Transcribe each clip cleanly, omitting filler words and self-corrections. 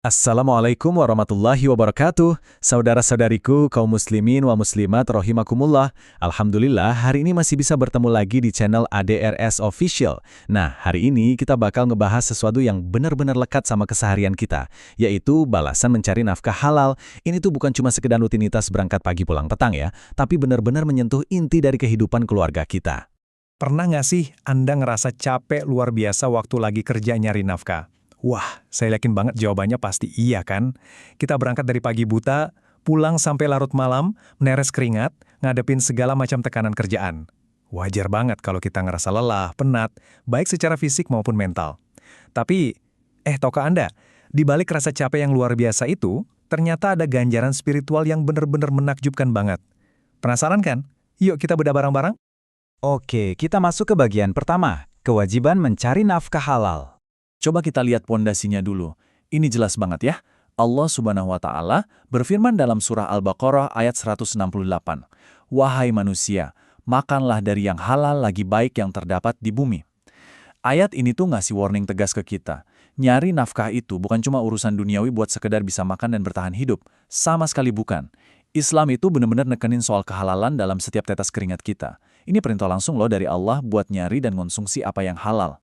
Assalamualaikum warahmatullahi wabarakatuh. Saudara-saudariku kaum muslimin wa muslimat rahimakumullah. Alhamdulillah hari ini masih bisa bertemu lagi di channel ADRS Official. Nah, hari ini kita bakal ngebahas sesuatu yang benar-benar lekat sama keseharian kita, yaitu balasan mencari nafkah halal. Ini tuh bukan cuma sekedar rutinitas berangkat pagi pulang petang ya, tapi benar-benar menyentuh inti dari kehidupan keluarga kita. Pernah nggak sih Anda ngerasa capek luar biasa waktu lagi kerja nyari nafkah? Wah, saya yakin banget jawabannya pasti iya kan? Kita berangkat dari pagi buta, pulang sampai larut malam, meneres keringat, ngadepin segala macam tekanan kerjaan. Wajar banget kalau kita ngerasa lelah, penat, baik secara fisik maupun mental. Tapi, tahukah Anda, di balik rasa capek yang luar biasa itu, ternyata ada ganjaran spiritual yang benar-benar menakjubkan banget. Penasaran kan? Yuk kita bedah bareng-barang. Oke, kita masuk ke bagian pertama, kewajiban mencari nafkah halal. Coba kita lihat pondasinya dulu. Ini jelas banget ya. Allah Subhanahu wa Ta'ala berfirman dalam surah Al-Baqarah ayat 168. Wahai manusia, makanlah dari yang halal lagi baik yang terdapat di bumi. Ayat ini tuh ngasih warning tegas ke kita. Nyari nafkah itu bukan cuma urusan duniawi buat sekedar bisa makan dan bertahan hidup. Sama sekali bukan. Islam itu benar-benar nekenin soal kehalalan dalam setiap tetes keringat kita. Ini perintah langsung loh dari Allah buat nyari dan konsumsi apa yang halal.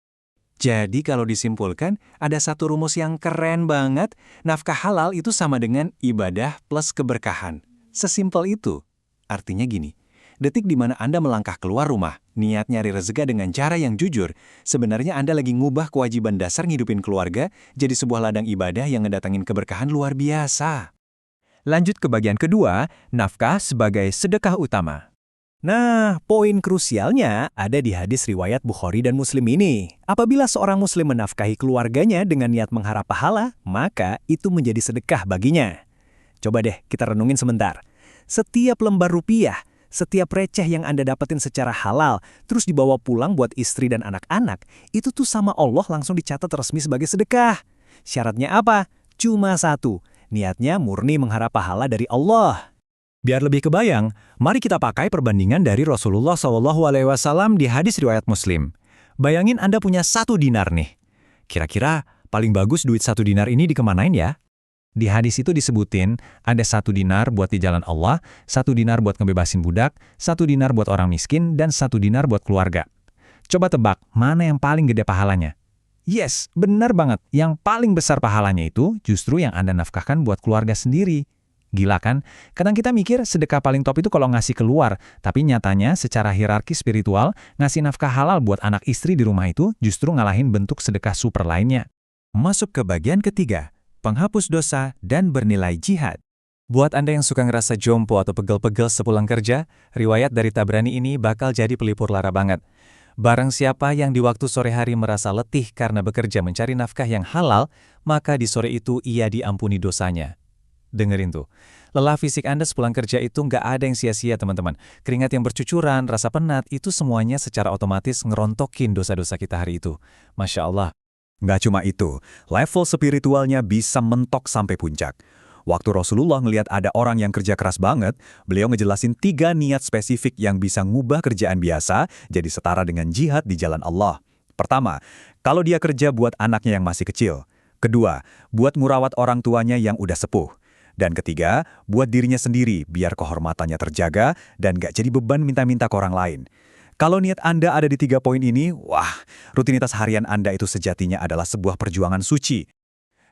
Jadi kalau disimpulkan, ada satu rumus yang keren banget, nafkah halal itu sama dengan ibadah plus keberkahan. Sesimpel itu. Artinya gini, detik di mana Anda melangkah keluar rumah, niat nyari rezeki dengan cara yang jujur, sebenarnya Anda lagi ngubah kewajiban dasar ngidupin keluarga jadi sebuah ladang ibadah yang ngedatangin keberkahan luar biasa. Lanjut ke bagian kedua, nafkah sebagai sedekah utama. Nah, poin krusialnya ada di hadis riwayat Bukhari dan Muslim ini. Apabila seorang muslim menafkahi keluarganya dengan niat mengharap pahala, maka itu menjadi sedekah baginya. Coba deh kita renungin sebentar. Setiap lembar rupiah, setiap receh yang Anda dapetin secara halal, terus dibawa pulang buat istri dan anak-anak, itu tuh sama Allah langsung dicatat resmi sebagai sedekah. Syaratnya apa? Cuma satu, niatnya murni mengharap pahala dari Allah. Biar lebih kebayang, mari kita pakai perbandingan dari Rasulullah SAW di hadis riwayat Muslim. Bayangin Anda punya 1 dinar nih. Kira-kira paling bagus duit 1 dinar ini dikemanain ya? Di hadis itu disebutin ada 1 dinar buat di jalan Allah, 1 dinar buat ngebebasin budak, 1 dinar buat orang miskin, dan 1 dinar buat keluarga. Coba tebak, mana yang paling gede pahalanya? Yes, benar banget. Yang paling besar pahalanya itu justru yang Anda nafkahkan buat keluarga sendiri. Gila kan? Kadang kita mikir sedekah paling top itu kalau ngasih keluar, tapi nyatanya secara hierarki spiritual, ngasih nafkah halal buat anak istri di rumah itu justru ngalahin bentuk sedekah super lainnya. Masuk ke bagian ketiga, penghapus dosa dan bernilai jihad. Buat Anda yang suka ngerasa jompo atau pegel-pegel sepulang kerja, riwayat dari Tabrani ini bakal jadi pelipur lara banget. Barang siapa yang di waktu sore hari merasa letih karena bekerja mencari nafkah yang halal, maka di sore itu ia diampuni dosanya. Dengerin tuh, lelah fisik Anda sepulang kerja itu nggak ada yang sia-sia teman-teman. Keringat yang bercucuran, rasa penat, itu semuanya secara otomatis ngerontokin dosa-dosa kita hari itu. Masya Allah. Nggak cuma itu, level spiritualnya bisa mentok sampai puncak. Waktu Rasulullah ngelihat ada orang yang kerja keras banget, beliau ngejelasin 3 niat spesifik yang bisa ngubah kerjaan biasa jadi setara dengan jihad di jalan Allah. Pertama, kalau dia kerja buat anaknya yang masih kecil. Kedua, buat ngurawat orang tuanya yang udah sepuh. Dan ketiga, buat dirinya sendiri biar kehormatannya terjaga dan gak jadi beban minta-minta ke orang lain. Kalau niat Anda ada di 3 poin ini, wah, rutinitas harian Anda itu sejatinya adalah sebuah perjuangan suci.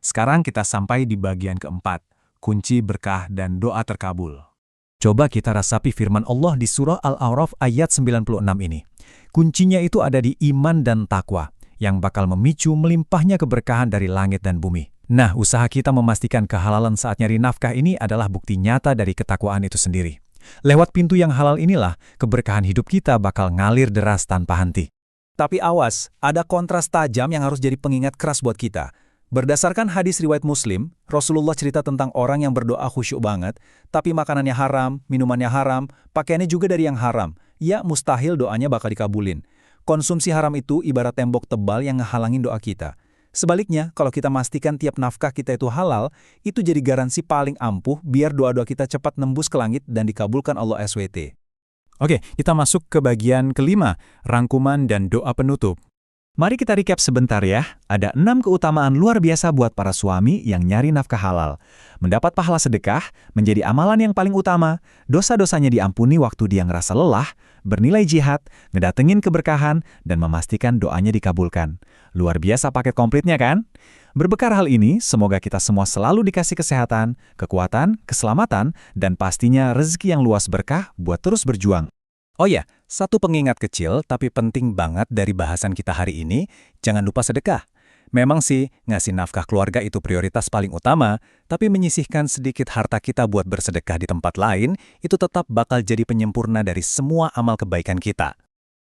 Sekarang kita sampai di bagian keempat, kunci berkah dan doa terkabul. Coba kita rasapi firman Allah di surah Al-A'raf ayat 96 ini. Kuncinya itu ada di iman dan takwa, yang bakal memicu melimpahnya keberkahan dari langit dan bumi. Nah, usaha kita memastikan kehalalan saat nyari nafkah ini adalah bukti nyata dari ketakwaan itu sendiri. Lewat pintu yang halal inilah, keberkahan hidup kita bakal ngalir deras tanpa henti. Tapi awas, ada kontras tajam yang harus jadi pengingat keras buat kita. Berdasarkan hadis riwayat Muslim, Rasulullah cerita tentang orang yang berdoa khusyuk banget, tapi makanannya haram, minumannya haram, pakaiannya juga dari yang haram. Ya, mustahil doanya bakal dikabulin. Konsumsi haram itu ibarat tembok tebal yang ngehalangin doa kita. Sebaliknya, kalau kita pastikan tiap nafkah kita itu halal, itu jadi garansi paling ampuh biar doa-doa kita cepat nembus ke langit dan dikabulkan Allah SWT. Oke, kita masuk ke bagian kelima, rangkuman dan doa penutup. Mari kita recap sebentar ya. Ada 6 keutamaan luar biasa buat para suami yang nyari nafkah halal. Mendapat pahala sedekah, menjadi amalan yang paling utama, dosa-dosanya diampuni waktu dia ngerasa lelah, bernilai jihad, ngedatengin keberkahan, dan memastikan doanya dikabulkan. Luar biasa paket komplitnya kan? Berbekal hal ini, semoga kita semua selalu dikasih kesehatan, kekuatan, keselamatan, dan pastinya rezeki yang luas berkah buat terus berjuang. Oh ya, satu pengingat kecil tapi penting banget dari bahasan kita hari ini, jangan lupa sedekah. Memang sih, ngasih nafkah keluarga itu prioritas paling utama, tapi menyisihkan sedikit harta kita buat bersedekah di tempat lain, itu tetap bakal jadi penyempurna dari semua amal kebaikan kita.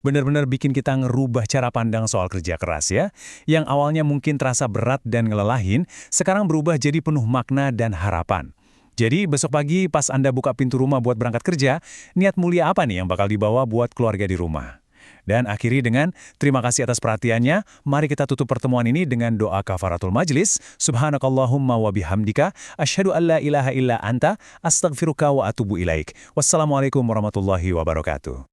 Benar-benar bikin kita ngerubah cara pandang soal kerja keras ya. Yang awalnya mungkin terasa berat dan ngelelahin, sekarang berubah jadi penuh makna dan harapan. Jadi besok pagi pas Anda buka pintu rumah buat berangkat kerja, niat mulia apa nih yang bakal dibawa buat keluarga di rumah? Dan akhiri dengan terima kasih atas perhatiannya. Mari kita tutup pertemuan ini dengan doa kafaratul majlis. Subhanakallahumma wa bihamdika asyhadu an la ilaha illa anta astaghfiruka wa atubu ilaik. Wassalamualaikum warahmatullahi wabarakatuh.